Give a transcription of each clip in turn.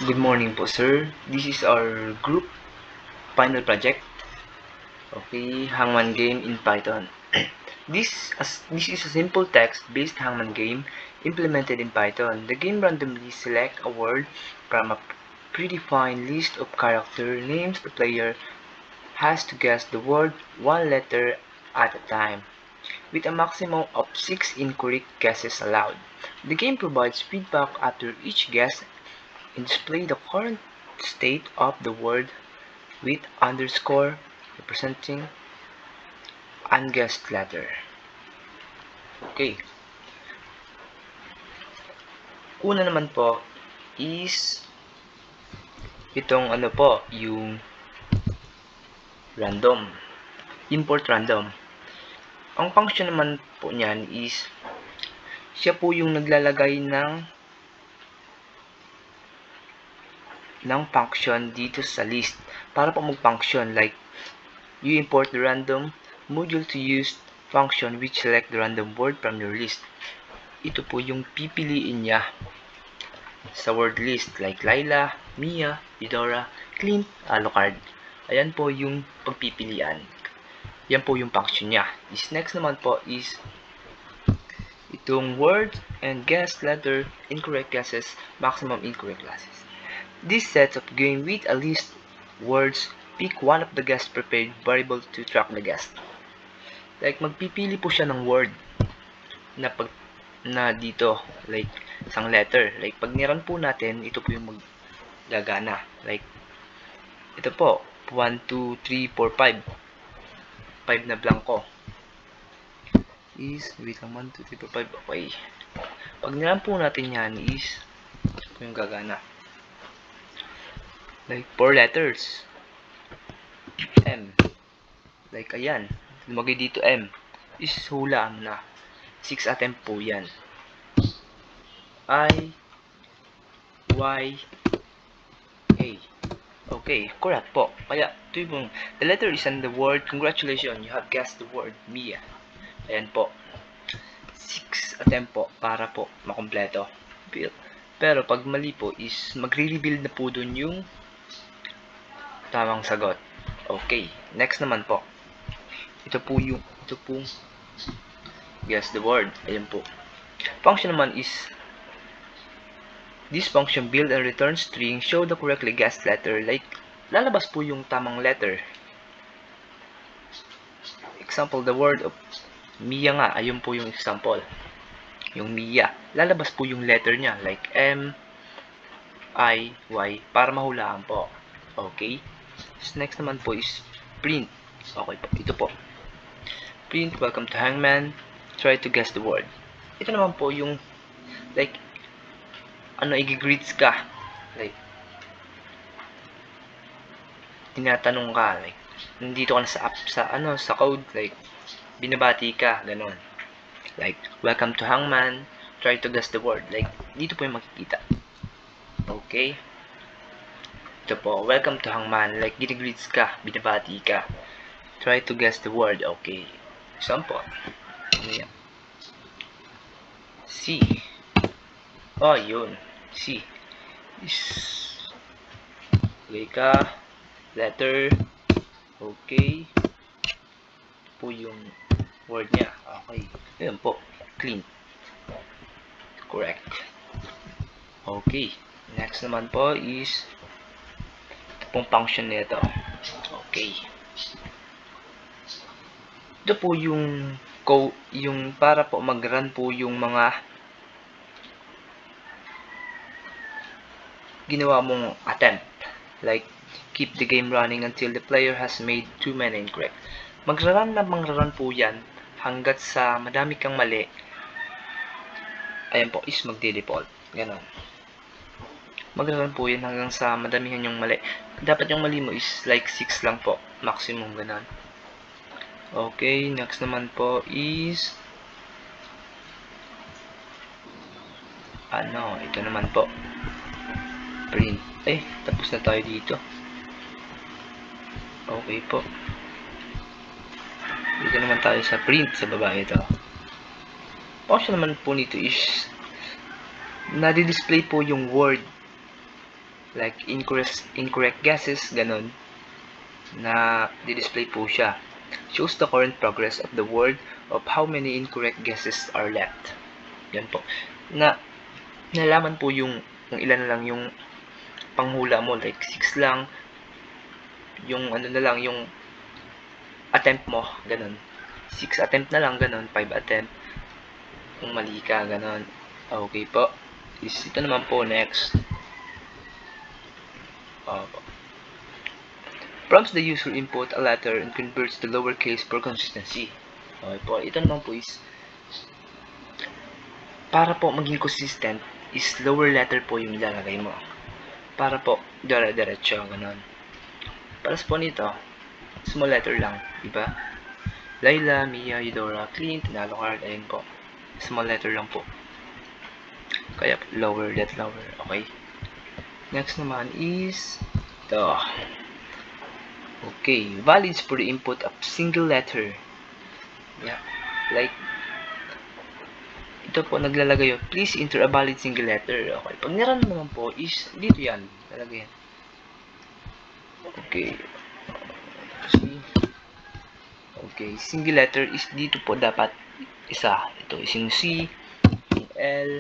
Good morning po, sir. This is our group final project. Okay, Hangman game in Python. This is a simple text-based Hangman game implemented in Python. The game randomly selects a word from a predefined list of character names. The player has to guess the word one letter at a time, with a maximum of 6 incorrect guesses allowed. The game provides feedback after each guess and display the current state of the word with underscore representing unguessed letter. Okay. Una naman po is itong yung random. Import random. Ang function naman po niyan is siya po yung naglalagay ng function dito sa list para po mag-function, like you import the random module to use function which select the random word from your list. Ito po yung pipiliin niya sa word list, like Laila, Mia, Eudora, Clint, Alucard. Ayan po yung pagpipilian. Yan po yung function niya. This next naman po is itong word and guess letter, incorrect guesses, maximum incorrect guesses. This sets up game with a list words. Pick one of the guest prepared variable to track the guest. Like magpipili po siya ng word na dito, like isang letter. Like pag niran po natin, ito po yung maggagana. Like ito po, 1, 2, 3, 4, 5. 5 na blanco. Is, wait lang, 1, 2, 3, 4, 5. Okay. Pag niran po natin yan is, ito po yung gagana. Like 4 letters. M. Like ayan. Lumagay dito M. Is hulaan na. 6 attempt po yan. I. Y. A. Okay. Correct po. Kaya ito yung the letter is in the word. Congratulations. You have guessed the word Mia. Ayan po. 6 attempt po para po makompleto. Pero pag mali po is magre-reveal na po dun yung tamang sagot. Okay, next naman po. Ito po guess the word. Ayan po. Function naman is this function build and return string, show the correctly guessed letter. Like lalabas po yung tamang letter. Example, the word of Mia nga. Ayun po yung example. Yung Mia. Lalabas po yung letter niya. Like M, I, Y. Para mahulaan po. Okay. Next naman po is print. Okay po. Ito po. Print, welcome to Hangman. Try to guess the word. Ito naman po yung like i-greets ka. Like tinatanong ka, like nandito ka na sa app, sa code, like binabati ka, ganun. Like welcome to Hangman. Try to guess the word. Like dito po yung makikita. Okay. Ito po, welcome to Hangman. Like, ginigreets ka, binabati ka. Try to guess the word. Okay. Example. Ano yan? C. Oh, yun. C. Is. Okay ka. Letter. Okay. Ito po yung word niya. Okay. Yun po. Clean. Correct. Okay. Next naman po is pong function nito. Okay. Ito po yung para po mag-run po yung mga ginawa mong attempt. Like keep the game running until the player has made too many incorrect. Mag-run po yan hanggat sa madami kang mali. Ayan po is magde-default. Ganon. Mag-run po yan hanggang sa madamihan yung mali. Dapat yung mali mo is like 6 lang po. Maximum ganun. Okay, next naman po is ito naman po. Print. Tapos na tayo dito. Okay po. Dito naman tayo sa print sa baba ito. Function naman po nito is nadi-display po yung word like incorrect guesses, ganun, na di-display po siya. Shows the current progress of the word of how many incorrect guesses are left. Yan po. Nalaman po yung kung ilan lang yung panghula mo, like 6 lang, yung ano na lang, yung attempt mo, ganun. 6 attempt na lang, ganun, 5 attempt, kung mali ka, ganun. Okay po. Ito naman po, next. Prompts the user input a letter and converts to lowercase for consistency. Okay po. Ito naman po is, para po maging consistent, is lower letter po yung ilalagay mo. Para po, dire-diretso, ganun. Para po nito, small letter lang, diba? Laila, Mia, Eudora, Clint, Nalo Card, ayun po. Small letter lang po. Kaya lower, let lower, okay? Next naman is, ito. Okay, valids for the input of single letter. Yeah, like, ito po, naglalagay yun, please enter a valid single letter. Okay, pag niran naman po is, dito yan, lalagay yan. Okay. Okay, single letter is dito po dapat isa. Ito is yung C, yung L,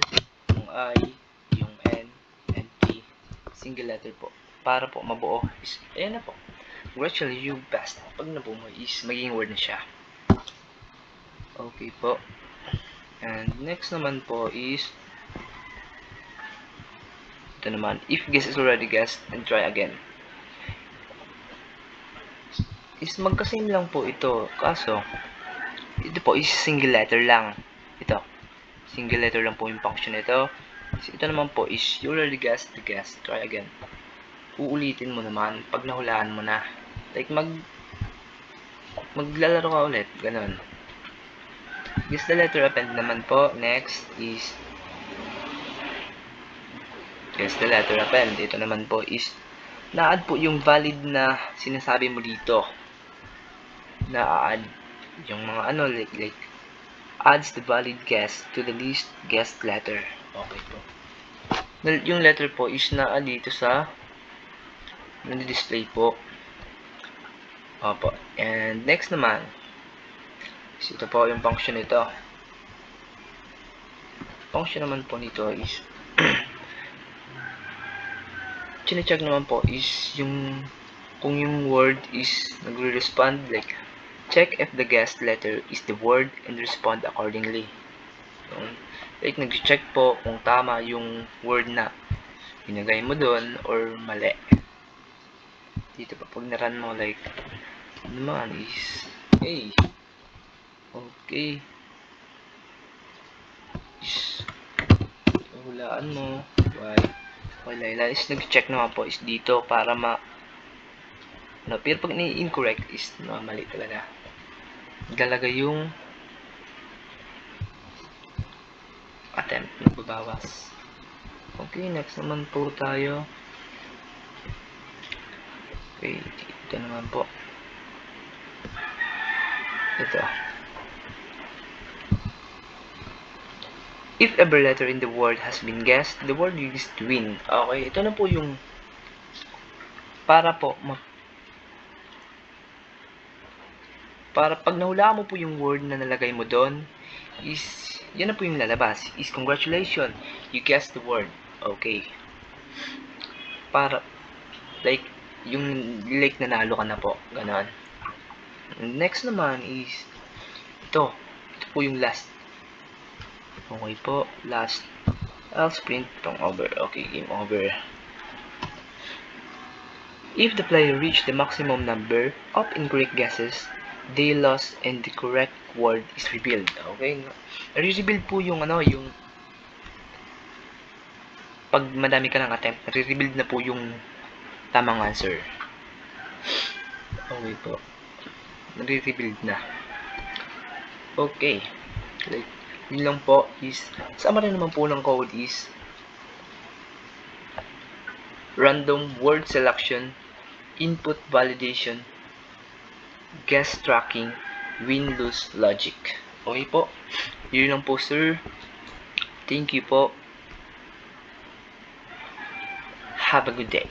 yung I, yung N, and T. Single letter po. Para po mabuo is, ayan na po. Congratulations, you passed. Pag nabuo mo is magiging word na siya. Okay po. And next naman po is, ito naman, if guess is already guessed, and try again. Is magka-same lang po ito. Kaso, ito po is single letter lang. Ito. Single letter lang po yung function nito. Ito naman po is you already guessed the guess. Try again. Uulitin mo naman pag nahulaan mo na. Like maglalaro ka ulit. Ganun. Guess the letter append naman po. Next is guess the letter append. Ito naman po is na-add po yung valid na sinasabi mo dito. Na-add yung mga ano like adds the valid guess to the least guessed letter. Okay po. Yung letter po is na-add dito sa nadi-display po. Opo. And next naman is ito po yung function nito. Function naman po nito is chine-check naman po is yung kung yung word is nagre-respond, like check if the guessed letter is the word and respond accordingly. Like nag-check po kung tama yung word na inagay mo doon or mali. Dito pa pag naran mo, like naman is hey, okay, is hulaan mo. Why? Okay, is nag-check naman po is dito para no, pero pag ni-incorrect is no, mali talaga. Ilalagay yung attempt, nagbabawas. Okay, next naman po tayo. Okay, ito naman po. Ito. If every letter in the word has been guessed, the word is to win. Okay, ito na po yung para po para pag nahulaan mo po yung word na nalagay mo doon is yan na po yung lalabas. Is congratulations, you guessed the word. Okay. Para like yung like nanalo ka na po. Ganon. Next naman is ito. Ito po yung last. Okay po. Last. I'll sprint itong over. Okay, game over. If the player reached the maximum number of incorrect guesses, they lost and the correct word is revealed. Okay? Re-reveal po yung ano, yung pag madami ka ng attempt, re-reveal na po yung tamang answer. Okay po. Re-reveal na. Okay. Like, yun lang po is, summary naman po ng code is random word selection, input validation, guess tracking, win-lose logic. Okay po. Yun lang po, sir. Thank you po. Have a good day.